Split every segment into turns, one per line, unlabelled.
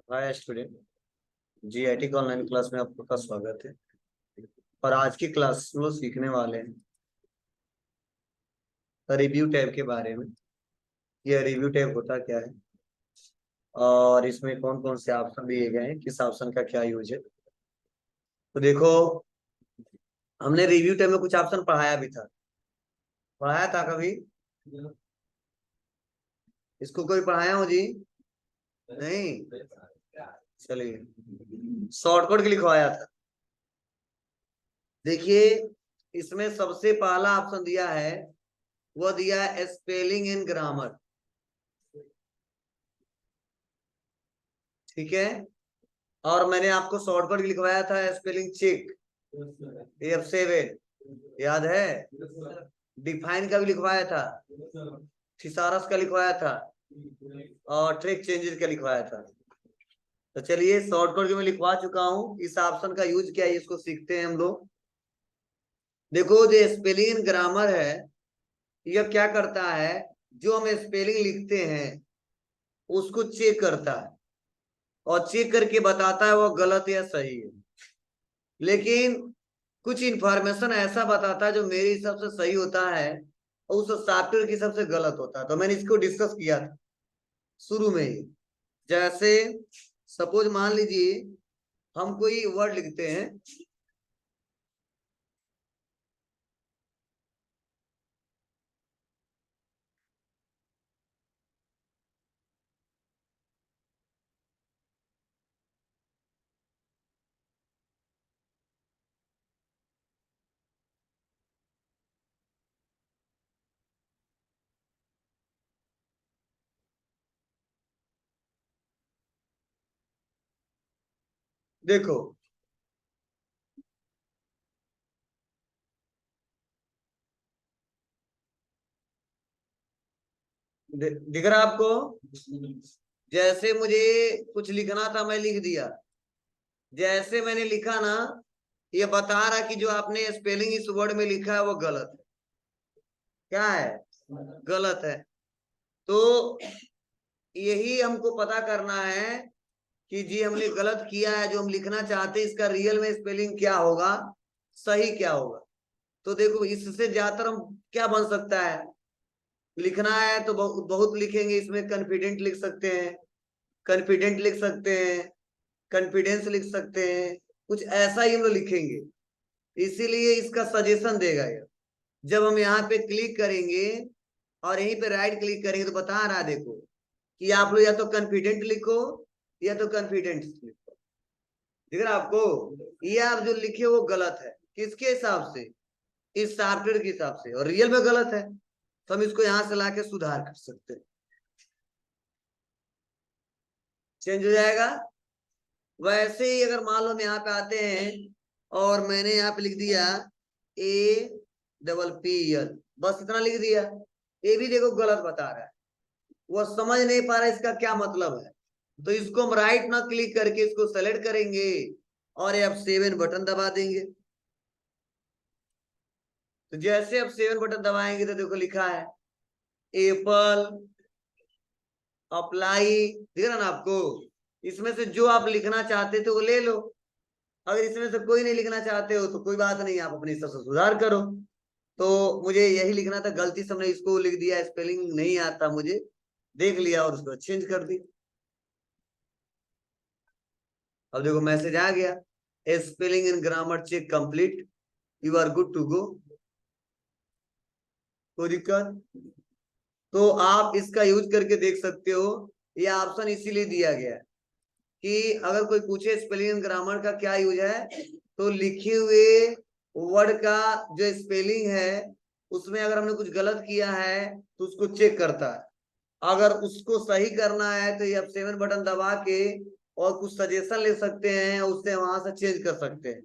Hi student. GIT का online class में आपका स्वागत है। और आज की क्लास में लोग सीखने वाले हैं रिव्यू टैब के बारे में। यह रिव्यू टैब होता क्या है और इसमें कौन कौन से ऑप्शन दिए गए हैं, किस ऑप्शन का क्या यूज है। तो देखो, हमने रिव्यू टैब में कुछ ऑप्शन पढ़ाया भी था। पढ़ाया था कभी? इसको कोई पढ़ाया हो जी? नहीं। चलिए, शॉर्टकट के लिखवाया था। देखिए, इसमें सबसे पहला ऑप्शन दिया है, वो दिया है स्पेलिंग इन ग्रामर। ठीक है। और मैंने आपको शॉर्टकट लिखवाया था स्पेलिंग चेक, F7, याद है? डिफाइन का भी लिखवाया था, थिसारस का लिखवाया था, और ट्रैक चेंजेस का लिखवाया था। तो चलिए, शॉर्टकट में लिखवा चुका हूं, इस ऑप्शन का यूज क्या है इसको सीखते हैं हम लोग। देखो, जो स्पेलिंग ग्रामर है, यह क्या करता है, जो हम स्पेलिंग लिखते हैं उसको चेक करता है और चेक करके बताता है वो गलत या सही है। लेकिन कुछ इंफॉर्मेशन ऐसा बताता है जो मेरे हिसाब से सही होता है और उस सॉफ्टवेयर के हिसाब से गलत होता है। तो मैंने इसको डिस्कस किया था शुरू में ही। जैसे सपोज मान लीजिए हम कोई वर्ड लिखते हैं, देखो दिख रहा आपको? जैसे मुझे कुछ लिखना था, मैं लिख दिया। जैसे मैंने लिखा ना, ये बता रहा कि जो आपने स्पेलिंग इस वर्ड में लिखा है वो गलत है। क्या है? गलत है। तो यही हमको पता करना है कि जी हमने गलत किया है, जो हम लिखना चाहते हैं इसका रियल में स्पेलिंग क्या होगा, सही क्या होगा। तो देखो, इससे ज्यादातर हम क्या बन सकता है, लिखना है तो बहुत बहुत लिखेंगे। इसमें कॉन्फिडेंट लिख सकते हैं, कॉन्फिडेंट लिख सकते हैं, कॉन्फिडेंस लिख सकते हैं, कुछ ऐसा ही हम लोग लिखेंगे। इसीलिए इसका सजेशन देगा ये। जब हम यहाँ पे क्लिक करेंगे और यहीं पे राइट क्लिक करेंगे तो बता रहा है, देखो कि आप लोग या तो कॉन्फिडेंट लिखो या तो कॉन्फिडेंट लिखो। दिख रहा है आपको? ये आप जो लिखे वो गलत है। किसके हिसाब से? इस सॉफ्टवेयर के हिसाब से, और रियल में गलत है। तो हम इसको यहाँ से लाके सुधार कर सकते हैं, चेंज हो जाएगा। वैसे ही अगर मान लो हम यहाँ पे आते हैं और मैंने यहाँ पे लिख दिया APPL, बस इतना लिख दिया, ये भी देखो गलत बता रहा है। वो समझ नहीं पा रहा इसका क्या मतलब है। तो इसको हम राइट ना क्लिक करके इसको सेलेक्ट करेंगे और F7 बटन दबा देंगे। तो जैसे अब 7 बटन दबाएंगे तो देखो लिखा है एप्पल अप्लाई। दिख रहा ना आपको? इसमें से जो आप लिखना चाहते थे वो ले लो। अगर इसमें से कोई नहीं लिखना चाहते हो तो कोई बात नहीं, आप अपनी हिसाब से सुधार करो। तो मुझे यही लिखना था, गलती से हमने इसको लिख दिया, स्पेलिंग नहीं आता मुझे, देख लिया और उसको चेंज कर दी। अब देखो मैसेज आ गया, spelling and grammar check complete, you are good to go. कोई दिक्कत? तो आप इसका यूज करके देख सकते हो। ये ऑप्शन इसीलिए दिया गया है कि अगर कोई पूछे स्पेलिंग ग्रामर का क्या यूज है, तो लिखे हुए वर्ड का जो स्पेलिंग है उसमें अगर हमने कुछ गलत किया है तो उसको चेक करता है। अगर उसको सही करना है तो ये F7 बटन दबा के और कुछ सजेशन ले सकते हैं, उससे वहां से चेंज कर सकते हैं।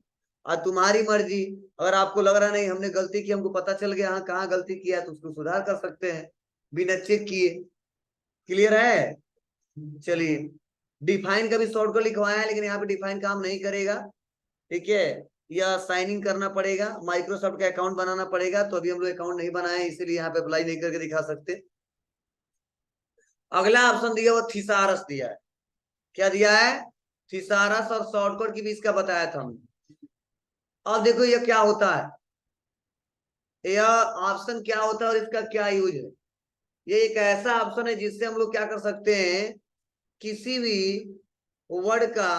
और तुम्हारी मर्जी, अगर आपको लग रहा नहीं हमने गलती की, हमको पता चल गया हाँ कहाँ गलती किया है, तो उसको सुधार कर सकते हैं बिना चेक किए। क्लियर है? चलिए, डिफाइन का भी शॉर्टकट लिखवाया है, लेकिन यहाँ पे डिफाइन काम नहीं करेगा। ठीक है, या साइन इन करना पड़ेगा, माइक्रोसॉफ्ट का अकाउंट बनाना पड़ेगा। तो अभी हम लोग अकाउंट नहीं बनाए, इसीलिए यहाँ पे अप्लाई नहीं करके दिखा सकते। अगला ऑप्शन दिया वो थिसारस दिया है। क्या दिया है, थिसारस और शॉर्टकट की भी इसका बताया था हमने। अब देखो ये क्या होता है, यह ऑप्शन क्या होता है और इसका क्या यूज है। ये एक ऐसा ऑप्शन है जिससे हम लोग क्या कर सकते हैं, किसी भी वर्ड का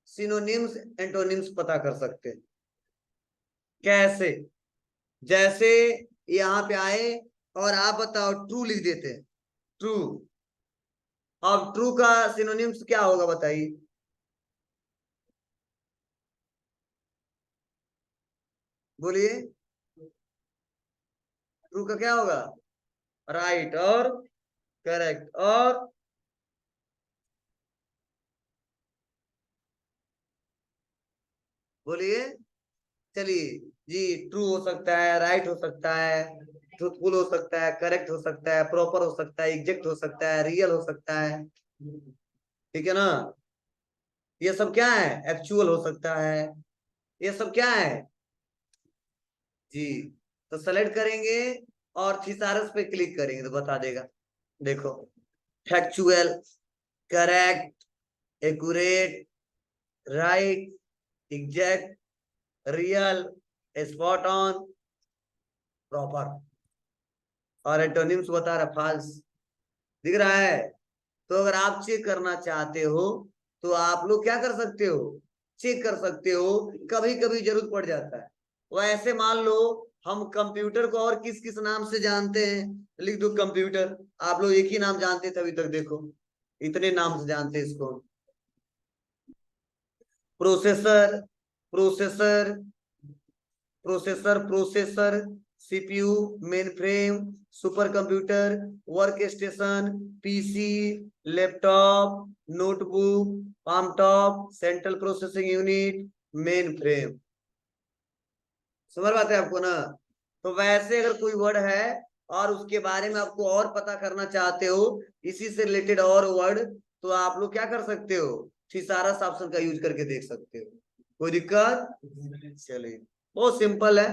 सिनोनिम्स एंटोनिम्स पता कर सकते हैं। कैसे, जैसे यहाँ पे आए और आप बताओ ट्रू लिख देते हैं, ट्रू। अब ट्रू का सिनोनिम्स क्या होगा बताइए, बोलिए। ट्रू का क्या होगा, राइट और करेक्ट और बोलिए। चलिए जी, ट्रू हो सकता है, राइट हो सकता है, ट्रूथफुल हो सकता है, करेक्ट हो सकता है, प्रॉपर हो सकता है, एग्जैक्ट हो सकता है, रियल हो सकता है, ठीक है ना। ये सब क्या है, एक्चुअल हो सकता है, ये सब क्या है जी। तो सेलेक्ट करेंगे और थिसारस पे क्लिक करेंगे तो बता देगा। देखो, factual, correct, accurate, right, exact, real, spot on, proper. और एंटोनिम्स बता रहा फॉल्स, दिख रहा है। तो अगर आप चेक करना चाहते हो तो आप लोग क्या कर सकते हो, चेक कर सकते हो, कभी कभी जरूरत पड़ जाता है। वैसे मान लो हम कंप्यूटर को और किस किस नाम से जानते हैं, लिख दो कंप्यूटर। आप लोग एक ही नाम जानते थे अभी तक, देखो इतने नाम से जानते हैं इसको। Processor, processor, processor, processor, CPU, main frame, super computer, work station, PC, laptop, notebook, palm top, central processing unit, main frame. समझ बात है आपको ना। तो वैसे अगर कोई वर्ड है और उसके बारे में आपको और पता करना चाहते हो, इसी से रिलेटेड और वर्ड, तो आप लोग क्या कर सकते हो, थिसारस ऑप्शन का यूज करके देख सकते हो। कोई दिक्कत, चलिए बहुत सिंपल है।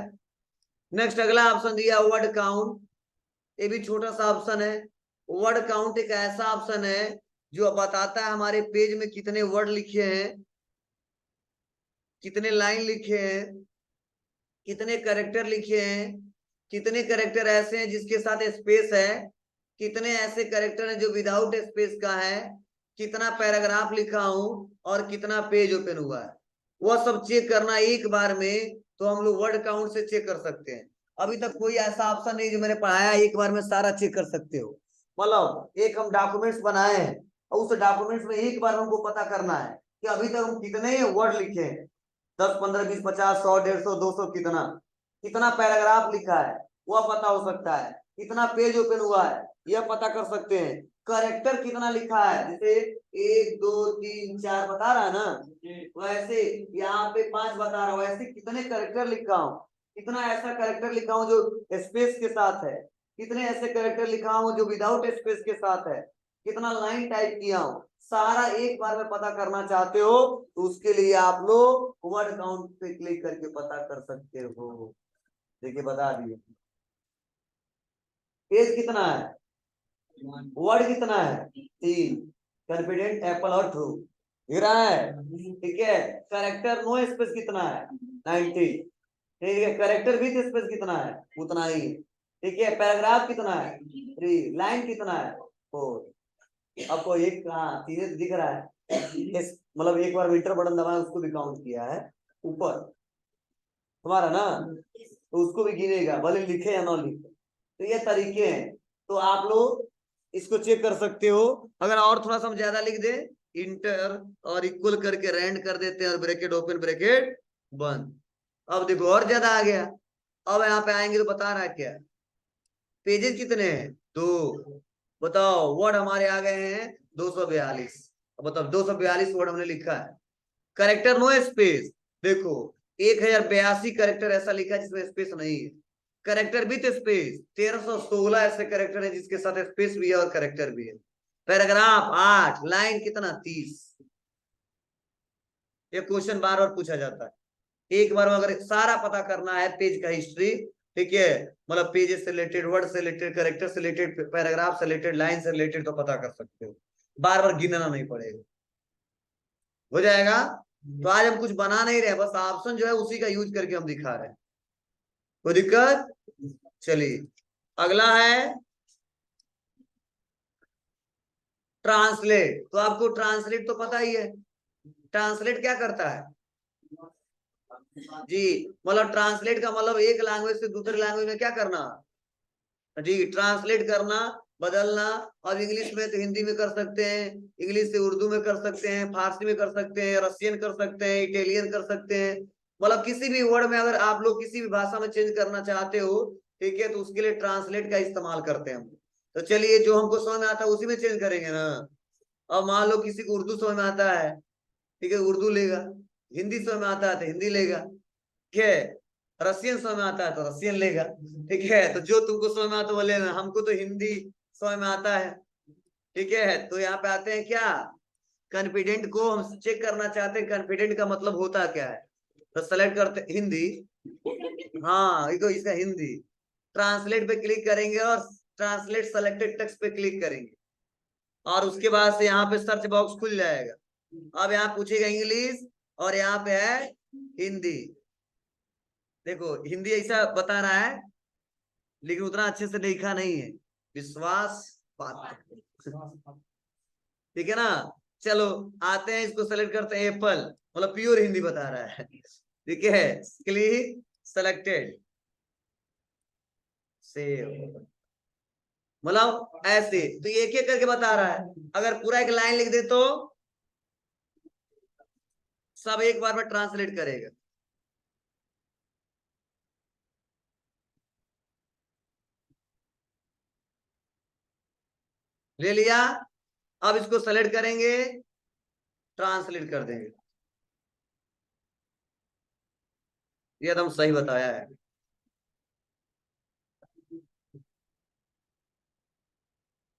नेक्स्ट अगला ऑप्शन दिया वर्ड काउंट। ये भी छोटा सा ऑप्शन है। वर्ड काउंट एक ऐसा ऑप्शन है जो बताता है हमारे पेज में कितने वर्ड लिखे हैं, कितने लाइन लिखे हैं, कितने करेक्टर लिखे हैं, कितने करेक्टर ऐसे हैं जिसके साथ स्पेस है, कितने ऐसे करेक्टर हैं जो विदाउट स्पेस का है, कितना पैराग्राफ लिखा हूं और कितना पेज ओपन हुआ है। वह सब चेक करना एक बार में, तो हम लोग वर्ड काउंट से चेक कर सकते हैं। अभी तक कोई ऐसा ऑप्शन नहीं जो मैंने पढ़ाया एक बार में सारा चेक कर सकते हो। मतलब एक हम डॉक्यूमेंट्स बनाए हैं और उस डॉक्यूमेंट्स में एक बार हमको पता करना है कि अभी तक हम कितने वर्ड लिखे हैं, 10, 15, 20, 50, 100, 150, 200, कितना कितना पैराग्राफ लिखा है वह पता हो सकता है, कितना पेज ओपन हुआ है यह पता कर सकते हैं, करेक्टर कितना लिखा है, जैसे 1, 2, 3, 4 बता रहा है ना, वैसे यहाँ पे 5 बता रहा हूँ, वैसे कितने करेक्टर लिखा हूँ, कितना ऐसा करेक्टर लिखा हूँ जो स्पेस के साथ है, कितने ऐसे करेक्टर लिखा हूँ जो विदाउट स्पेस के साथ है, कितना लाइन टाइप किया हूँ, सारा एक बार में पता करना चाहते हो तो उसके लिए आप लोग वर्ड काउंट पे क्लिक करके पता कर सकते हो। देखिए बता दिए, पेज कितना है, वर्ड कितना है, 3, कॉन्फिडेंट, एप्पल और ट्रू, दिख रहा है, ठीक है। करेक्टर नो स्पेस कितना है, 90, ठीक है। करेक्टर विथ स्पेस कितना है, उतना ही, ठीक है। पैराग्राफ कितना है, 3, लाइन कितना है, 4। आपको एक, हाँ सीधे दिख रहा है, मतलब एक बार इंटर बटन दबाया उसको भी काउंट किया है ऊपर तुम्हारा ना, तो उसको भी गिनेगा भले लिखे या ना लिखे। तो ये तरीके हैं, तो आप लोग इसको चेक कर सकते हो। अगर और थोड़ा सा हम ज्यादा लिख दे, इंटर और इक्वल करके रैंड कर देते हैं और ब्रैकेट ओपन ब्रैकेट बंद। अब देखो और ज्यादा आ गया। अब यहाँ पे आएंगे तो बता रहा है क्या, पेजेस कितने हैं, 2। बताओ वर्ड हमारे आ गए हैं 242। अब बताओ 242 वर्ड हमने लिखा है। करेक्टर नो स्पेस, देखो 1082 करेक्टर ऐसा लिखा है जिसमें स्पेस नहीं है। करेक्टर विथ स्पेस 1316 ऐसे करेक्टर है जिसके साथ स्पेस भी है और करेक्टर भी है। पैराग्राफ 8, लाइन कितना, 30। ये क्वेश्चन बार बार पूछा जाता है। एक बार में अगर सारा पता करना है पेज का हिस्ट्री, ठीक है, मतलब पेज से रिलेटेड, वर्ड से रिलेटेड, करेक्टर से रिलेटेड, पैराग्राफ से रिलेटेड, लाइन से रिलेटेड, तो पता कर सकते हो, बार बार गिनना नहीं पड़ेगा। हो जाएगा। तो आज हम कुछ बना नहीं रहे, बस ऑप्शन जो है उसी का यूज करके हम दिखा रहे हैं। कोई दिक्कत? चलिए अगला है ट्रांसलेट। तो आपको ट्रांसलेट तो पता ही है, ट्रांसलेट क्या करता है जी? मतलब ट्रांसलेट का मतलब एक लैंग्वेज से दूसरे लैंग्वेज में क्या करना जी, ट्रांसलेट करना, बदलना। अब इंग्लिश में तो हिंदी में कर सकते हैं, इंग्लिश से उर्दू में कर सकते हैं, फारसी में कर सकते हैं, रशियन कर सकते हैं, इटालियन कर सकते हैं। मतलब किसी भी वर्ड में अगर आप लोग किसी भी भाषा में चेंज करना चाहते हो, ठीक है, तो उसके लिए ट्रांसलेट का इस्तेमाल करते हैं हम। तो चलिए जो हमको समझ में आता है उसी में चेंज करेंगे ना। अब मान लो किसी को उर्दू समझ में आता है, ठीक है, उर्दू लेगा। हिंदी समझ में आता है तो हिंदी लेगा, ठीक है। रशियन समझ में आता है तो रशियन लेगा, ठीक है। तो जो तुमको समझ में आता है वो लेना। हमको तो हिंदी समझ में आता है, ठीक है। तो यहाँ पे आते हैं क्या, कॉन्फिडेंट को हम चेक करना चाहते हैं, कॉन्फिडेंट का मतलब होता क्या है। तो सेलेक्ट करते हिंदी, हाँ ये तो इसका हिंदी। ट्रांसलेट पे क्लिक करेंगे और ट्रांसलेट सेलेक्टेड टेक्स्ट पे क्लिक करेंगे, और उसके बाद से यहाँ पे सर्च बॉक्स खुल जाएगा। अब यहाँ पूछेगा इंग्लिश और यहाँ पे है हिंदी। देखो हिंदी ऐसा बता रहा है, लेकिन उतना अच्छे से लिखा नहीं है। विश्वास पात्र, ठीक है ना। चलो आते हैं, इसको सेलेक्ट करते हैं एप्पल, मतलब प्योर हिंदी बता रहा है, ठीक है। क्लिक सेलेक्टेड, सेव, मतलब ऐसे। तो एक एक करके बता रहा है। अगर पूरा एक लाइन लिख दे तो सब एक बार में ट्रांसलेट करेगा। ले लिया। अब इसको सेलेक्ट करेंगे, ट्रांसलेट कर देंगे। ये एकदम सही बताया है।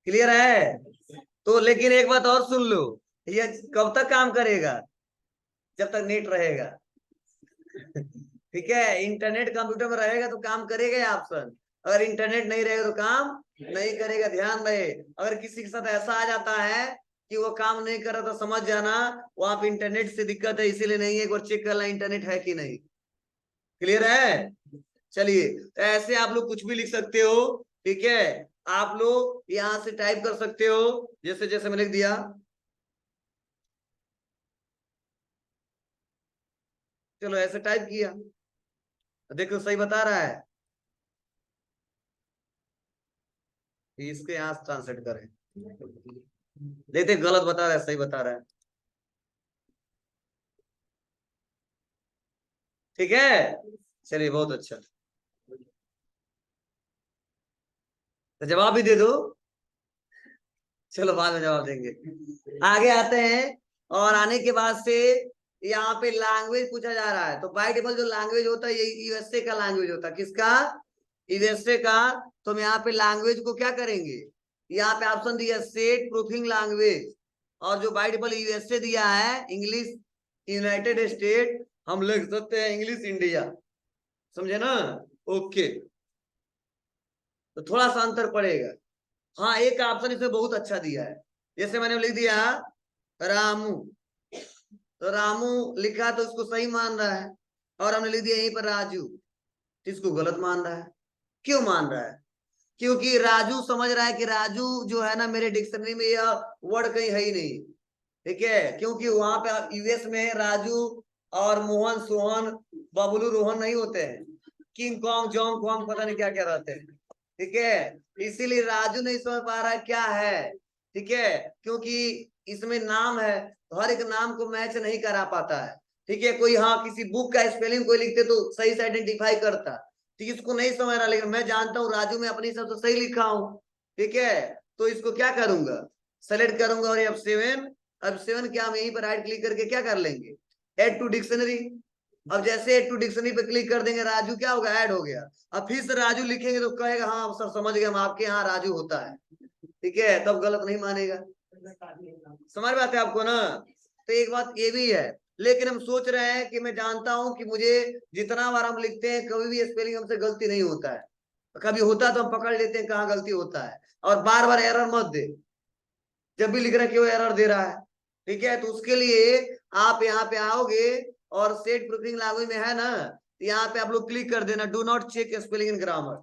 क्लियर है? तो लेकिन एक बात और सुन लो, ये कब तक काम करेगा? जब तक नेट रहेगा, ठीक है। इंटरनेट कंप्यूटर में रहेगा तो काम करेगा ये ऑप्शन। अगर इंटरनेट नहीं रहेगा तो काम नहीं करेगा। ध्यान रहे, अगर किसी के साथ ऐसा आ जाता है कि वो काम नहीं कर रहा तो समझ जाना वहां पे इंटरनेट से दिक्कत है, इसीलिए नहीं है। एक बार चेक करना इंटरनेट है कि नहीं। क्लियर है? चलिए तो ऐसे आप लोग कुछ भी लिख सकते हो, ठीक है। आप लोग यहां से टाइप कर सकते हो, जैसे जैसे मैंने लिख दिया। चलो ऐसे टाइप किया, देखो सही बता रहा है। इसके यहाँ ट्रांसलेट करें, देखते गलत बता रहा है सही बता रहा है, ठीक है। चलिए बहुत अच्छा, तो जवाब भी दे दो। चलो बाद में जवाब देंगे। आगे आते हैं, और आने के बाद से यहाँ पे लैंग्वेज पूछा जा रहा है। तो बाय डिफॉल्ट जो लैंग्वेज होता है ये यूएसए का लैंग्वेज होता है। किसका? यूएसए का। तो हम यहाँ पे लैंग्वेज को क्या करेंगे, यहाँ पे ऑप्शन दिया सेट प्रूफिंग लैंग्वेज, और जो बाय डिफॉल्ट यूएसए दिया है इंग्लिश यूनाइटेड स्टेट, हम लिख सकते हैं इंग्लिश इंडिया। समझे ना? ओके। तो थोड़ा सा अंतर पड़ेगा। हाँ एक ऑप्शन इसमें बहुत अच्छा दिया है, जैसे मैंने लिख दिया रामू, तो रामू लिखा तो उसको सही मान रहा है, और हमने लिख दिया यहीं पर राजू, तो इसको गलत मान रहा है। क्यों मान रहा है? क्योंकि राजू समझ रहा है कि राजू जो है ना मेरे डिक्शनरी में यह वर्ड कहीं है ही नहीं, ठीक है। क्योंकि वहां पे यूएस में राजू और मोहन सोहन बबलू रोहन नहीं होते हैं, किंग कॉन्ग जॉन्ग कॉन्ग पता नहीं क्या क्या रहते हैं, ठीक है। इसीलिए राजू नहीं समझ पा रहा है क्या है, ठीक है। क्योंकि इसमें नाम है तो हर एक नाम को मैच नहीं करा पाता है, ठीक है। कोई हाँ किसी बुक का स्पेलिंग कोई लिखते तो सही से आइडेंटिफाई करता, ठीक, इसको नहीं समझ रहा। लेकिन मैं जानता हूँ राजू में अपनी हिसाब से सही लिखा हूँ, ठीक है। तो इसको क्या करूंगा, सेलेक्ट करूंगा, और अब सेवन क्या, हम यहीं पर राइट क्लिक करके क्या कर लेंगे, ऐड टू डिक्शनरी। अब जैसे ऐड टू डिक्शनरी पे क्लिक कर देंगे, राजू क्या होगा, ऐड हो गया। अब फिर से राजू लिखेंगे तो कहेगा हाँ सर समझ गए हम, आपके यहाँ राजू होता है, ठीक है। तब गलत नहीं मानेगा। समझ में आता है आपको ना? तो एक बात ये भी है, लेकिन हम सोच रहे हैं कि मैं जानता हूं कि मुझे जितना बार हम लिखते हैं कभी भी स्पेलिंग हमसे गलती नहीं होता है, कभी होता है तो हम पकड़ लेते हैं कहाँ गलती होता है। और बार बार एरर मत दे, जब भी लिख रहा है क्यों एरर दे रहा है, ठीक है, तो उसके लिए आप यहाँ पे आओगे और सेट प्रूफिंग लैंग्वेज में है ना, यहाँ पे आप लोग क्लिक कर देना, do not check spelling and grammar,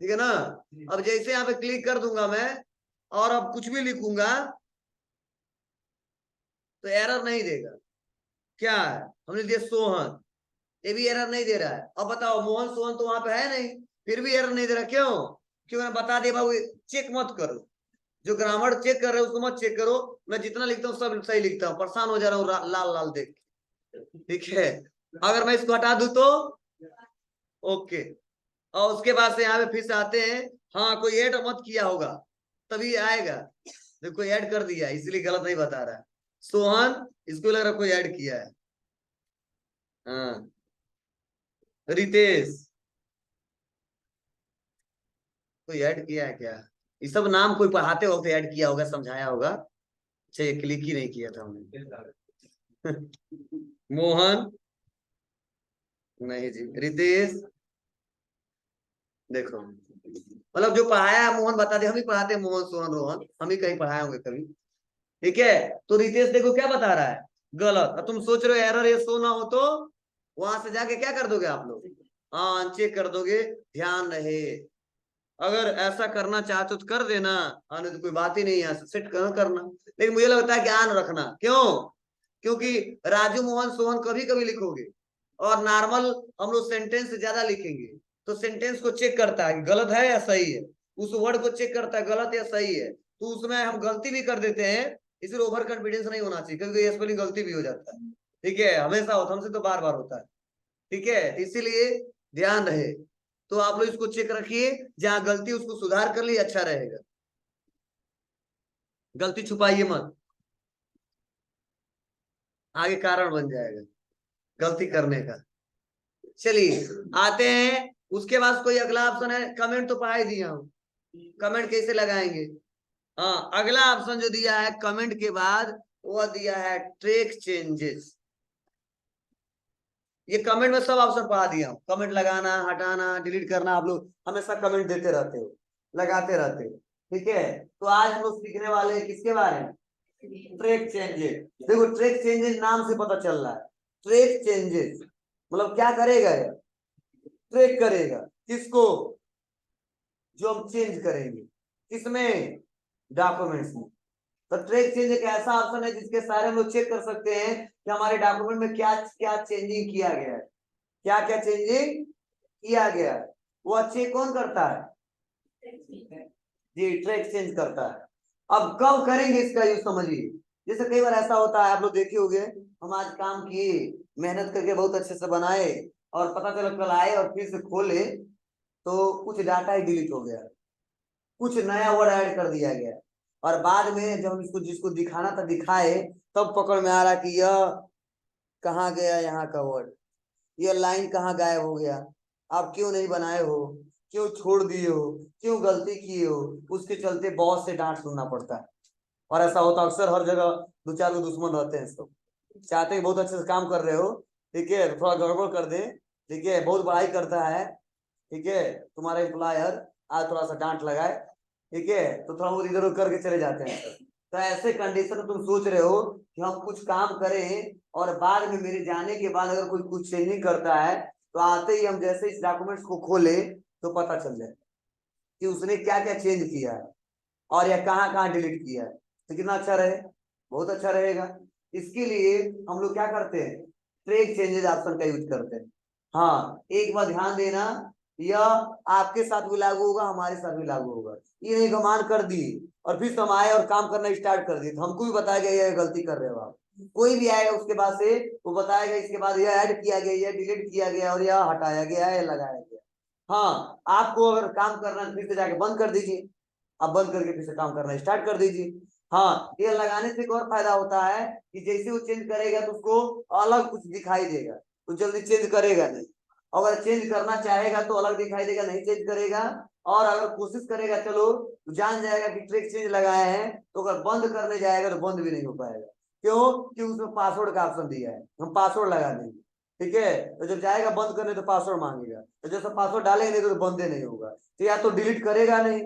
ठीक है ना। अब जैसे यहाँ पे क्लिक कर दूंगा मैं और अब कुछ भी लिखूंगा तो एरर नहीं देगा। क्या है, हमने दिया सोहन, ये भी एरर नहीं दे रहा है। अब बताओ मोहन सोहन तो वहां पे है नहीं, फिर भी एरर नहीं दे रहा, क्यों? क्यों? मैंने बता दिया बाबू, चेक मत करो, जो ग्रामर चेक कर रहे हो उसको मत चेक करो। मैं जितना लिखता हूँ सब सही लिखता हूँ, परेशान हो जा रहा हूँ लाल लाल देख के, ठीक है। अगर मैं इसको हटा दूं तो ओके, और उसके बाद से यहाँ पे फिर से आते हैं, हाँ कोई ऐड मत किया होगा तभी आएगा। देखो ऐड कर दिया, इसलिए गलत नहीं बता रहा है। सोहन, इसको लग रहा कोई ऐड किया है। हाँ, रितेश, कोई ऐड किया है क्या? ये सब नाम कोई पढ़ाते वक्त ऐड किया होगा, समझाया होगा। अच्छा, ये क्लिक ही नहीं किया था हमने। मोहन, नहीं जी, रितेश, देखो मतलब जो पढ़ाया है मोहन बता दे, हम ही पढ़ाते हैं मोहन सोहन रोहन, हम ही कहीं पढ़ाए होंगे कभी, ठीक है। तो रितेश देखो क्या बता रहा है, गलत। अब तुम सोच रहे हो एरर ये शो ना हो तो वहां से जाके क्या कर दोगे आप लोग, हाँ चेक कर दोगे। ध्यान रहे, अगर ऐसा करना चाहते हो तो कर देना, आने तो कोई बात ही नहीं है, सेट करना। लेकिन मुझे लगता है ध्यान रखना, क्यों? क्योंकि राजू मोहन सोहन कभी कभी लिखोगे और नॉर्मल हम लोग सेंटेंस से ज्यादा लिखेंगे, तो सेंटेंस को चेक करता है गलत है या सही है, उस वर्ड को चेक करता है गलत या सही है, तो उसमें हम गलती भी कर देते हैं। इसलिए ओवर कॉन्फिडेंस नहीं होना चाहिए, क्योंकि स्पेलिंग गलती भी हो जाता है, ठीक है, हमेशा होता, हमसे तो बार बार होता है, ठीक है, इसीलिए ध्यान रहे। तो आप लोग इसको चेक रखिए, जहां गलती उसको सुधार कर लिए अच्छा रहेगा, गलती छुपाइए मत, आगे कारण बन जाएगा गलती करने का। चलिए आते हैं, उसके बाद कोई अगला ऑप्शन है, कमेंट तो पढ़ा ही दिया हूं, कमेंट कैसे लगाएंगे। हाँ, अगला ऑप्शन जो दिया है कमेंट के बाद, वो दिया है ट्रैक चेंजेस। ये कमेंट में सब ऑप्शन पढ़ा दिया हूँ, कमेंट लगाना, हटाना, डिलीट करना, आप लोग हमेशा कमेंट देते रहते हो, लगाते रहते हो, ठीक है। तो आज हम लोग सीखने वाले हैं किसके बारे में, ट्रैक चेंजेस। देखो ट्रैक चेंजेस नाम से पता चल रहा है, ट्रैक चेंजेस मतलब क्या करेगा ये, ट्रैक करेगा किसको, जो हम चेंज करेंगे, किसमें, डॉक्यूमेंट्स में। तो ट्रैक चेंज एक ऐसा ऑप्शन है जिसके सारे हम लोग चेक कर सकते हैं कि हमारे डॉक्यूमेंट में क्या क्या चेंजिंग किया गया है, क्या क्या चेंजिंग किया गया है, वो चेक कौन करता है, जी ट्रैक चेंज करता है। अब कब करेंगे इसका यूज समझिए, जैसे कई बार ऐसा होता है, आप लोग देखे होंगे, हम आज काम किए, मेहनत करके बहुत अच्छे से बनाए, और पता चला कल आए और फिर से खोले तो कुछ डाटा ही डिलीट हो गया, कुछ नया वर्ड ऐड कर दिया गया, और बाद में जब हम इसको जिसको दिखाना था दिखाए, तब पकड़ में आ रहा कि यह कहाँ गया, यहाँ का वर्ड, ये लाइन कहाँ गायब हो गया, आप क्यों नहीं बनाए हो, क्यों छोड़ दिए हो, क्यों गलती किए हो। उसके चलते बॉस से डांट सुनना पड़ता है, और ऐसा होता है अक्सर, हर जगह दो चार लोग दुश्मन रहते हैं, सब चाहते हैं बहुत अच्छे से काम कर रहे हो, ठीक है, थोड़ा गड़बड़ कर दे, ठीक है, बहुत बड़ाई करता है, ठीक है, तुम्हारा एम्प्लॉयर आज थोड़ा सा डांट लगाए, ठीक है, तो थोड़ा बहुत इधर उधर करके चले जाते हैं। तो ऐसे कंडीशन में तुम सोच रहे हो कि हम कुछ काम करें और बाद में मेरे जाने के बाद अगर कोई कुछ चेंजिंग करता है, तो आते ही हम जैसे इस डॉक्यूमेंट्स को खोले तो पता चल जाए कि उसने क्या क्या चेंज किया है और या कहाँ कहाँ डिलीट किया है, तो कितना अच्छा रहे, बहुत अच्छा रहेगा। इसके लिए हम लोग क्या करते हैं, ट्रैक चेंजेस ऑप्शन का यूज करते हैं। हाँ, एक बार ध्यान देना, यह आपके साथ भी लागू होगा, हमारे साथ भी लागू होगा। ये नहीं कमान कर दी और फिर हम आए और काम करना स्टार्ट कर दिए, तो हमको भी बताया गया यह गलती कर रहे हो आप, कोई भी आएगा उसके बाद से वो बताएगा इसके बाद यह ऐड किया गया, यह डिलीट किया गया, और यह हटाया गया है, लगाया गया। हाँ, आपको अगर काम करना फिर से जाके बंद कर दीजिए, आप बंद करके फिर से काम करना स्टार्ट कर दीजिए। हाँ, ये लगाने से एक और फायदा होता है कि जैसे वो चेंज करेगा तो उसको अलग कुछ दिखाई देगा, तो जल्दी चेंज करेगा नहीं, अगर चेंज करना चाहेगा तो अलग दिखाई देगा, नहीं चेंज करेगा, और अगर कोशिश करेगा चलो तो जान जाएगा कि ट्रैक चेंज लगाया है, तो अगर बंद करने जाएगा तो बंद भी नहीं हो पाएगा, क्यों, कि उसमें पासवर्ड का ऑप्शन दिया है, हम पासवर्ड लगा देंगे, ठीक है, तो जब जाएगा बंद करने तो पासवर्ड मांगेगा, तो जैसे पासवर्ड डालेंगे नहीं तो बंद नहीं होगा, तो या तो डिलीट करेगा नहीं,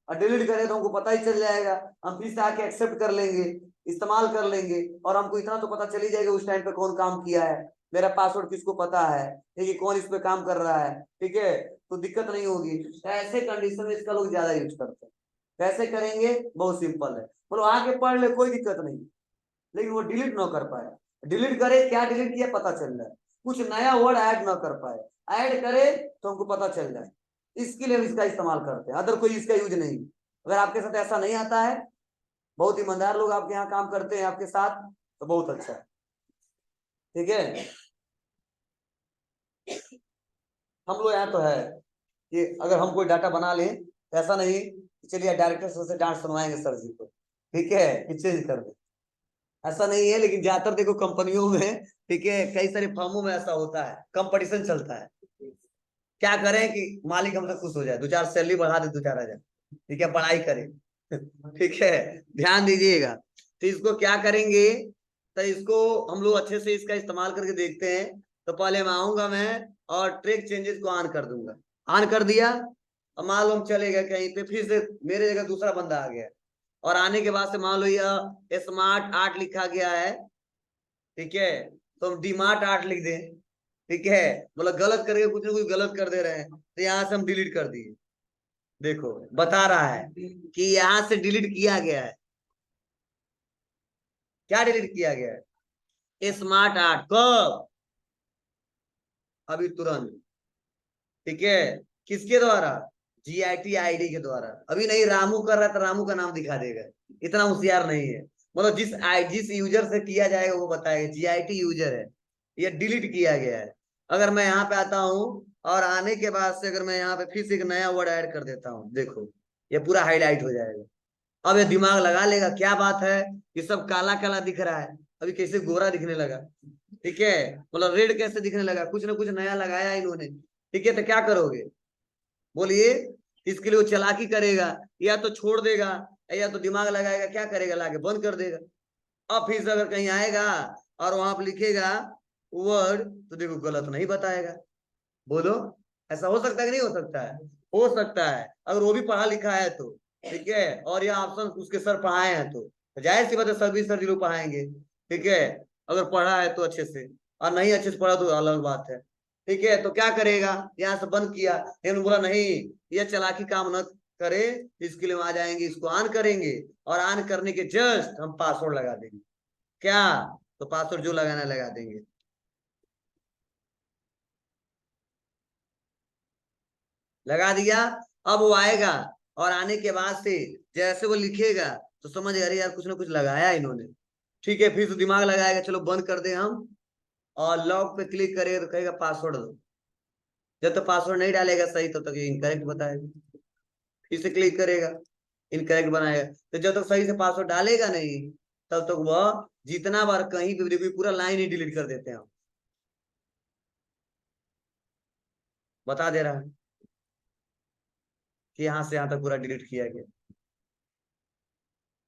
और डिलीट करें तो हमको पता ही चल जाएगा, हम फिर से आके एक्सेप्ट कर लेंगे, इस्तेमाल कर लेंगे, और हमको इतना तो पता चल ही जाएगा उस टाइम पे कौन काम किया है, मेरा पासवर्ड किसको पता है, ठीक है, कौन इस पे काम कर रहा है, ठीक है, तो दिक्कत नहीं होगी। तो ऐसे कंडीशन में इसका लोग ज्यादा यूज करते हैं। कैसे करेंगे, बहुत सिंपल है, बोलो आके पढ़ ले कोई दिक्कत नहीं, लेकिन वो डिलीट ना कर पाए। डिलीट करे, क्या डिलीट किया पता चल जाए, कुछ नया वर्ड ऐड ना कर पाए, ऐड करे तो हमको पता चल जाए, इसके लिए हम इसका इस्तेमाल करते हैं, अदर कोई इसका यूज नहीं। अगर आपके साथ ऐसा नहीं आता है, बहुत ईमानदार लोग आपके यहाँ काम करते हैं आपके साथ, तो बहुत अच्छा है, ठीक है। हम लोग यहाँ तो है कि अगर हम कोई डाटा बना लें, ऐसा नहीं चलिए डायरेक्टर सर से डांट सुनवाएंगे सर जी को, ठीक है, कि चेंज कर दे, ऐसा नहीं है। लेकिन ज्यादातर देखो कंपनियों में, ठीक है, कई सारे फर्मों में ऐसा होता है, कंपटीशन चलता है, क्या करें कि मालिक हमसे खुश हो जाए, 2-4 सैलरी बढ़ा दे, 2-4 हजार, ठीक है, पढ़ाई करे ठीक है, ध्यान दीजिएगा। तो इसको क्या करेंगे, तो इसको हम लोग अच्छे से इसका इस्तेमाल करके देखते हैं। तो पहले मैं आऊंगा मैं और ट्रैक चेंजेस को ऑन कर दूंगा, ऑन कर दिया, और मान लो हम चले गए कहीं पे, फिर से मेरे जगह दूसरा बंदा आ गया, और आने के बाद से मान लो यह स्मार्ट आर्ट लिखा गया है, ठीक है, तो हम डीमार्ट आर्ट लिख दें, ठीक है, मतलब गलत करके कुछ ना कुछ गलत कर दे रहे हैं, तो यहाँ से हम डिलीट कर दिए, देखो बता रहा है कि यहाँ से डिलीट किया गया है, क्या डिलीट किया गया है, स्मार्ट आर्ट, कब, अभी तुरंत, ठीक है, किसके द्वारा, GIT आईडी के द्वारा, अभी नहीं, रामू कर रहा था, रामू का नाम दिखा देगा, इतना होशियार नहीं है, मतलब जिस यूजर से किया जाएगा वो बताएगा, GIT यूजर है, ये डिलीट किया गया है। अगर मैं यहाँ पे आता हूँ, और आने के बाद से अगर मैं यहाँ पे फिर से एक नया वर्ड ऐड कर देता हूँ, देखो ये पूरा हाईलाइट हो जाएगा। अब ये दिमाग लगा लेगा, क्या बात है, ये सब काला काला दिख रहा है, अभी कैसे गोरा दिखने लगा, ठीक है, मतलब रेड कैसे दिखने लगा, कुछ ना कुछ नया लगाया इन्होंने, ठीक है, तो क्या करोगे, बोलिए। इसके लिए वो चालाकी करेगा, या तो छोड़ देगा, या तो दिमाग लगाएगा, क्या करेगा, लाके बंद कर देगा। अब फिर से अगर कहीं आएगा और वहां पर लिखेगा वर्ड, तो देखो गलत नहीं बताएगा, बोलो, ऐसा हो सकता है कि नहीं हो सकता है, हो सकता है, अगर वो भी पढ़ा लिखा है तो, ठीक है, और ये ऑप्शन उसके सर पढ़ाए हैं तो जाहिर सी बात है सर भी सर जरूर पढ़ाएंगे, ठीक है, अगर पढ़ा है तो अच्छे से, और नहीं अच्छे से पढ़ा तो अलग बात है, ठीक है, तो क्या करेगा, यहाँ से बंद किया, लेकिन बोला नहीं, ये चालाकी काम न करे, इसके लिए हम आ जाएंगे, इसको ऑन करेंगे, और ऑन करने के जस्ट हम पासवर्ड लगा देंगे, क्या, तो पासवर्ड जो लगाना लगा देंगे, लगा दिया। अब वो आएगा, और आने के बाद से जैसे वो लिखेगा, तो समझ अरे यार कुछ ना कुछ लगाया इन्होंने, ठीक है, फिर तो दिमाग लगाएगा, चलो बंद कर दे हम, और लॉक पे क्लिक करेगा तो कहेगा पासवर्ड दो, जब तक पासवर्ड नहीं डालेगा सही तब तक ये इनकरेक्ट बताएगा, फिर से क्लिक करेगा, इनकरेक्ट बनाएगा, तो जब तक सही से पासवर्ड डालेगा नहीं, तब तक वह जितना बार कहीं पे भी पूरा लाइन ही डिलीट कर देते हैं हम, बता दे रहा है कि यहाँ से यहाँ तक पूरा डिलीट किया गया,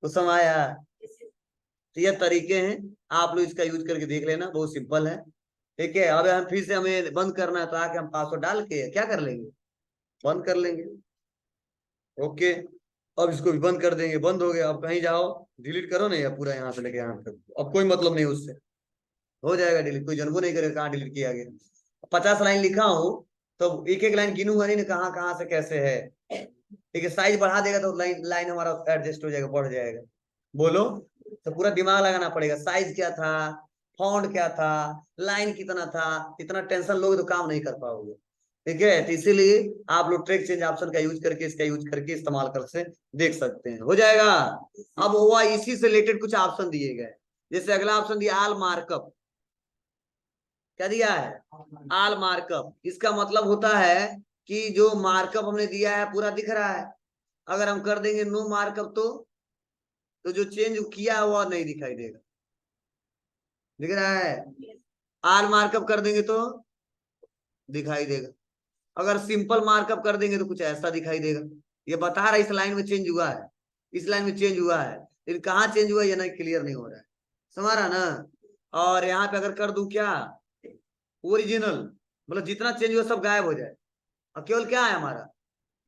तो समझ आया। तो ये तरीके हैं, आप लोग इसका यूज करके देख लेना, बहुत सिंपल है, ठीक है। अब हम फिर से हमें बंद करना है, तो आके हम पासवर्ड डाल के क्या कर लेंगे, बंद कर लेंगे, ओके। अब इसको भी बंद कर देंगे, बंद हो गया, अब कहीं जाओ डिलीट करो नहीं, अब पूरा यहाँ से लेके यहाँ तक, अब कोई मतलब नहीं उससे, हो जाएगा डिलीट, कोई जनबो नहीं करेगा कहाँ डिलीट किया गया। 50 लाइन लिखा हूँ, तो एक एक लाइन गिनूंगा नहीं, कहाँ कहाँ से कैसे है, ठीक है, साइज बढ़ा देगा तो लाइन लाइन हमारा एडजस्ट हो जाएगा, बढ़ जाएगा, बोलो, तो पूरा दिमाग लगाना पड़ेगा, साइज क्या था, फॉन्ट क्या था, लाइन कितना था, इतना टेंशन लोगे तो काम नहीं कर पाओगे, ठीक है, तो इसीलिए आप लोग ट्रैक चेंज ऑप्शन का यूज करके, इसका यूज करके इस्तेमाल कर से देख सकते हैं, हो जाएगा। अब हुआ इसी से रिलेटेड कुछ ऑप्शन दिए गए, जैसे अगला ऑप्शन दिया आल मार्कअप, क्या दिया है, आल मार्कअप, इसका मतलब होता है कि जो मार्कअप हमने दिया है पूरा दिख रहा है, अगर हम कर देंगे नो मार्कअप तो जो चेंज किया हुआ नहीं दिखाई देगा, दिख रहा है, आल मार्कअप कर देंगे तो दिखाई देगा, अगर सिंपल मार्कअप कर देंगे तो कुछ ऐसा दिखाई देगा, ये बता रहा है इस लाइन में चेंज हुआ है, इस लाइन में चेंज हुआ है, लेकिन कहाँ चेंज हुआ है ये नहीं क्लियर नहीं हो रहा है, समझ रहा ना। और यहाँ पे अगर कर दूं क्या, ओरिजिनल, मतलब जितना चेंज हुआ सब गायब हो जाए, और केवल क्या है हमारा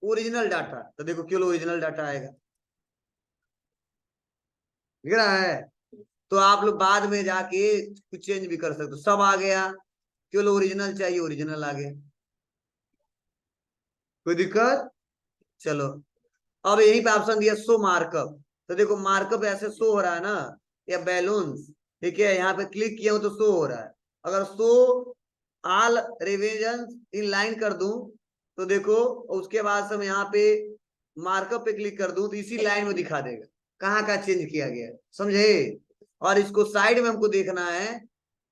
ओरिजिनल डाटा, तो देखो केवल ओरिजिनल डाटा आएगा, दिख रहा है। तो आप लोग बाद में जाके कुछ चेंज भी कर सकते हो, सब आ गया, केवल ओरिजिनल चाहिए, ओरिजिनल आ गया, कोई दिक्कत। चलो, अब यहीं पे ऑप्शन दिया शो मार्कअप, तो देखो मार्कअप ऐसे शो हो रहा है ना, या बैलून्स, ठीक है, यहाँ पे क्लिक किया हूं तो शो हो रहा है। अगर show all revision in line कर दूं तो देखो, उसके बाद से मैं यहाँ पे मार्कअप पे क्लिक कर दूं तो इसी लाइन में दिखा देगा कहाँ का चेंज किया गया है, समझे। और इसको साइड में हमको देखना है,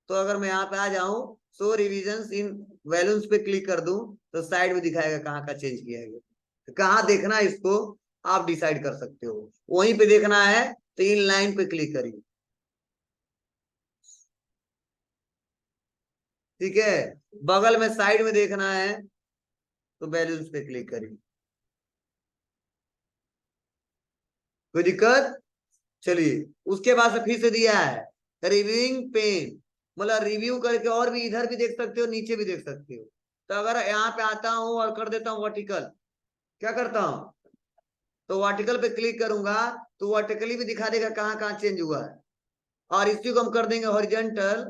तो अगर मैं यहाँ पे आ जाऊं, शो रिवीजन इन वैल्यूज पे क्लिक कर दूं तो साइड में दिखाएगा कहाँ का चेंज किया गया, तो कहाँ देखना है इसको आप डिसाइड कर सकते हो। वहीं पे देखना है तो इन लाइन पे क्लिक करिए, ठीक है। बगल में साइड में देखना है तो वैल्यूज पे क्लिक करिए, कोई दिक्कत। चलिए, उसके बाद से फिर से दिया है रिव्यूइंग पेन, मतलब रिव्यू करके और भी इधर भी देख सकते हो, नीचे भी देख सकते हो। तो अगर यहाँ पे आता हूं और कर देता हूँ वर्टिकल, क्या करता हूँ, तो वर्टिकल पे क्लिक करूंगा तो वर्टिकली भी दिखा देगा कहाँ कहाँ चेंज हुआ है। और इसी को हम कर देंगे हॉरिजॉन्टल,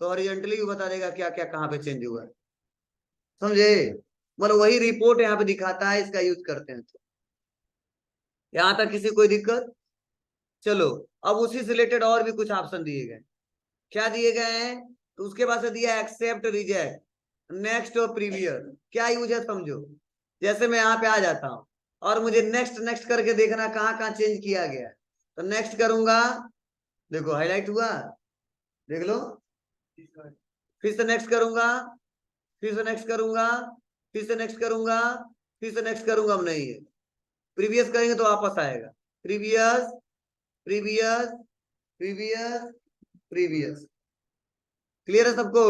तो हॉरिजॉन्टली भी बता देगा क्या क्या कहाँ पे चेंज हुआ है, समझे। मतलब वही रिपोर्ट यहाँ पे दिखाता है, इसका यूज करते हैं। तो यहाँ तक किसी कोई दिक्कत। चलो, अब उसी से रिलेटेड और भी कुछ ऑप्शन दिए गए, क्या दिए गए हैं, तो उसके बाद से दिया एक्सेप्ट, रिजेक्ट, नेक्स्ट और प्रीवियस। क्या यूज है समझो, जैसे मैं यहाँ पे आ जाता हूँ और मुझे नेक्स्ट नेक्स्ट करके देखना कहाँ कहाँ चेंज किया गया, तो नेक्स्ट करूंगा, देखो हाईलाइट हुआ, देख लो, फिर से नेक्स्ट करूंगा, फिर से नेक्स्ट करूंगा, फिर से नेक्स्ट करूंगा, फिर से नेक्स्ट करूंगा, अब नहीं है। प्रीवियस करेंगे तो वापस आएगा, previous, previous, previous, previous, clear है सबको।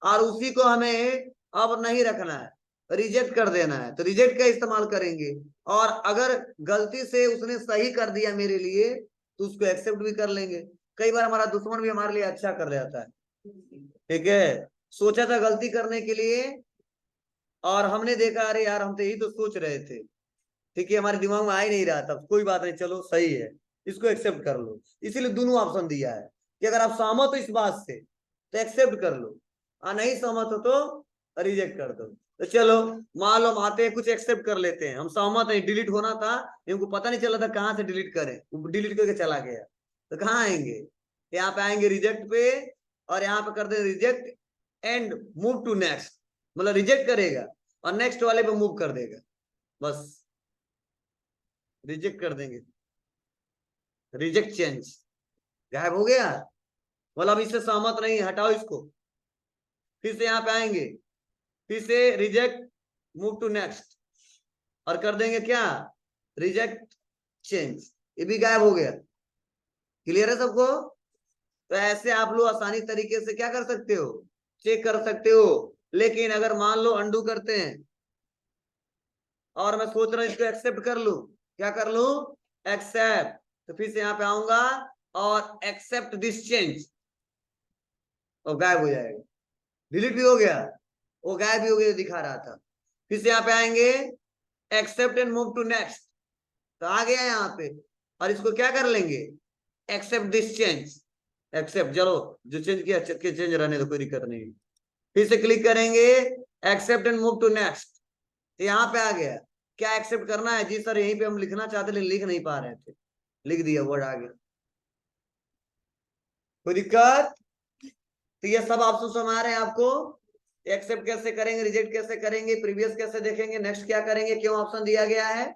और उसी को हमें अब नहीं रखना है, रिजेक्ट कर देना है, तो रिजेक्ट का इस्तेमाल करेंगे। और अगर गलती से उसने सही कर दिया मेरे लिए तो उसको एक्सेप्ट भी कर लेंगे। कई बार हमारा दुश्मन भी हमारे लिए अच्छा कर जाता है, ठीक है, सोचा था गलती करने के लिए और हमने देखा अरे यार हम तो यही तो सोच रहे थे, ठीक है, हमारे दिमाग में आ ही नहीं रहा था, कोई बात नहीं, चलो सही है, इसको एक्सेप्ट कर लो। इसीलिए दोनों ऑप्शन दिया है कि अगर आप सहमत हो इस बात से तो एक्सेप्ट कर लो, और नहीं सहमत हो तो रिजेक्ट कर दो। तो चलो, मान लो हम आते हैं, कुछ एक्सेप्ट कर लेते हैं, हम सहमत है, डिलीट होना था, इनको पता नहीं चला था कहाँ से डिलीट करें, डिलीट करके चला गया, तो कहाँ आएंगे, यहाँ पे आएंगे रिजेक्ट पे, और यहाँ पे कर दे reject and move to next, मतलब रिजेक्ट करेगा और नेक्स्ट वाले पे मूव कर देगा, बस रिजेक्ट कर देंगे, रिजेक्ट चेंज, गायब हो गया, मतलब इससे सहमत नहीं, हटाओ इसको। फिर से यहाँ पे आएंगे, फिर से रिजेक्ट, मूव टू नेक्स्ट, और कर देंगे क्या, रिजेक्ट चेंज, ये भी गायब हो गया। क्लियर है सबको। तो ऐसे आप लोग आसानी तरीके से क्या कर सकते हो, चेक कर सकते हो। लेकिन अगर मान लो अंडू करते हैं और मैं सोच रहा हूं इसको एक्सेप्ट कर लू, क्या कर लू, एक्सेप्ट, तो फिर से यहाँ पे आऊंगा और एक्सेप्ट दिस चेंज, और गायब हो जाएगा, डिलीट भी हो गया, वो गायब भी हो गया दिखा रहा था। फिर से यहाँ पे आएंगे, accept and move to next, तो आ गया यहाँ पे, और इसको क्या कर लेंगे, एक्सेप्ट दिस चेंज, एक्सेप्ट, चलो जो चेंज किया चेंज रहने दो, कोई दिक्कत नहीं। फिर से क्लिक करेंगे, accept and move to next, तो यहाँ पे आ गया, क्या एक्सेप्ट करना है, जी सर यहीं पे हम लिखना चाहते लेकिन लिख नहीं पा रहे थे, लिख दिया, वर्ड आ गया, कोई दिक्कत। तो ये सब ऑप्शन समझ आ रहे हैं आपको, एक्सेप्ट कैसे करेंगे, रिजेक्ट कैसे करेंगे, प्रीवियस कैसे देखेंगे, नेक्स्ट क्या करेंगे, क्यों ऑप्शन दिया गया है,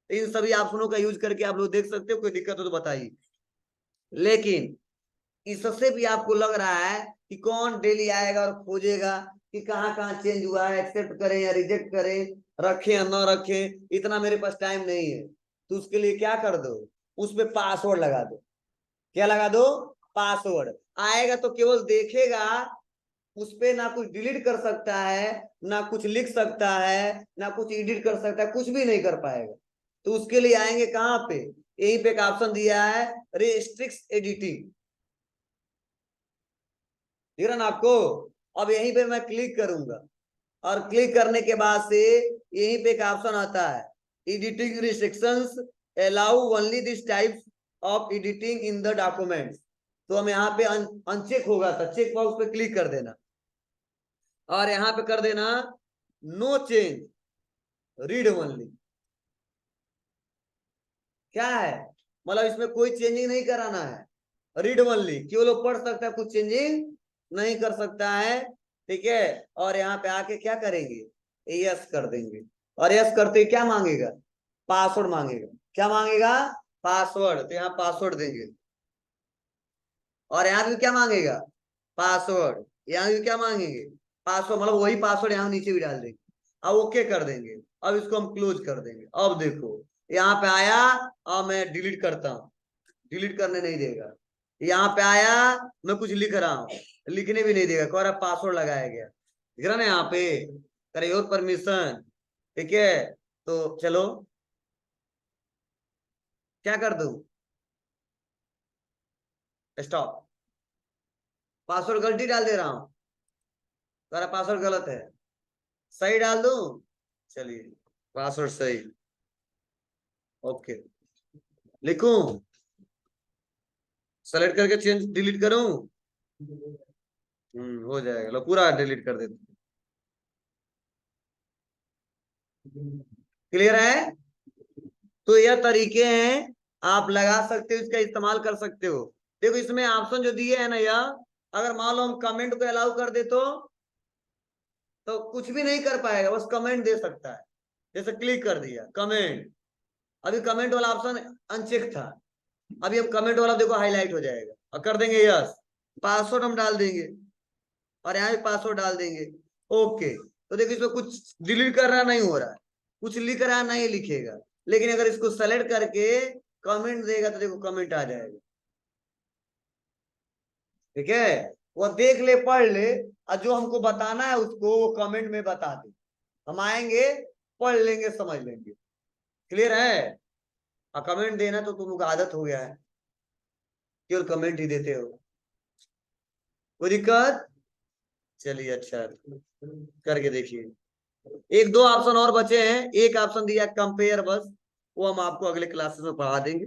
इन सभी ऑप्शनों का यूज करके आप लोग देख सकते हो, कोई दिक्कत हो तो बताइए। लेकिन इससे भी आपको लग रहा है कि कौन डेली आएगा और खोजेगा कि कहाँ कहाँ चेंज हुआ है, एक्सेप्ट करें या रिजेक्ट करें, रखें या ना रखें, इतना मेरे पास टाइम नहीं है। तो उसके लिए क्या कर दो, उस पर पासवर्ड लगा दो, क्या लगा दो, पासवर्ड। आएगा तो केवल देखेगा, उस पे ना कुछ डिलीट कर सकता है, ना कुछ लिख सकता है, ना कुछ एडिट कर सकता है, कुछ भी नहीं कर पाएगा। तो उसके लिए आएंगे कहाँ पे, यहीं पे एक ऑप्शन दिया है, रेस्ट्रिक्ट एडिटिंग, दिख रहा ना आपको। अब यहीं पे मैं क्लिक करूंगा और क्लिक करने के बाद से यहीं पे एक ऑप्शन आता है editing restrictions, allow only this type of editing in the documents. तो हम यहाँ पे अनचेक होगा था, चेक बॉक्स पे क्लिक कर देना और यहाँ पे कर देना नो चेंज, रीड ओनली। क्या है मतलब इसमें कोई चेंजिंग नहीं कराना है, रीड ओनली, केवल वो पढ़ सकता है, कुछ चेंजिंग नहीं कर सकता है। ठीक है, और यहाँ पे आके क्या करेंगे, यस कर देंगे। और यस करते ही क्या मांगेगा, पासवर्ड मांगेगा। क्या मांगेगा, पासवर्ड। तो यहाँ पासवर्ड देंगे और यहाँ भी क्या मांगेगा, पासवर्ड। यहाँ भी क्या मांगेंगे, पासवर्ड, मतलब वही पासवर्ड यहाँ नीचे भी डाल देंगे। अब ओके कर देंगे। अब इसको हम क्लोज कर देंगे। अब देखो यहाँ पे आया, अब मैं डिलीट करता हूँ, डिलीट करने नहीं देगा। यहाँ पे आया, मैं कुछ लिख रहा हूँ, लिखने भी नहीं देगा, कह रहा पासवर्ड लगाया गया। दिख रहा ना यहाँ पे, करे योर परमिशन। ठीक है, तो चलो क्या कर दूं, स्टॉप। पासवर्ड गलती डाल दे रहा हूं, तुम्हारा पासवर्ड गलत है, सही डाल दूं। चलिए पासवर्ड सही, ओके। लिखूं, सेलेक्ट करके चेंज डिलीट करूं, हो जाएगा। लो पूरा डिलीट कर देते। क्लियर है। तो यह तरीके हैं, आप लगा सकते हो, इसका इस्तेमाल कर सकते हो। देखो इसमें ऑप्शन जो दिए है ना, यह अगर मान लो हम कमेंट को अलाउ कर दे तो कुछ भी नहीं कर पाएगा, बस कमेंट दे सकता है। जैसे क्लिक कर दिया कमेंट, अभी कमेंट वाला ऑप्शन अनचेक था, अभी हम कमेंट वाला देखो हाईलाइट हो जाएगा। और कर देंगे यस, पासवर्ड हम डाल देंगे और यहाँ भी पासवर्ड डाल देंगे, ओके। तो देखो इसमें कुछ डिलीट कर रहा नहीं हो रहा है, कुछ लिख रहा नहीं लिखेगा। लेकिन अगर इसको सेलेक्ट करके कमेंट देगा तो देखो कमेंट आ जाएगा। ठीक है, वो देख ले, पढ़ ले, और जो हमको बताना है उसको वो कमेंट में बता दे, हम आएंगे, पढ़ लेंगे, समझ लेंगे। क्लियर है। और कमेंट देना तो तुम लोग का आदत हो गया है, केवल कमेंट ही देते हो, कोई दिक्कत। चलिए अच्छा, करके देखिए। एक दो ऑप्शन और बचे हैं, एक ऑप्शन दिया कंपेयर, बस वो हम आपको अगले क्लासेस में पढ़ा देंगे।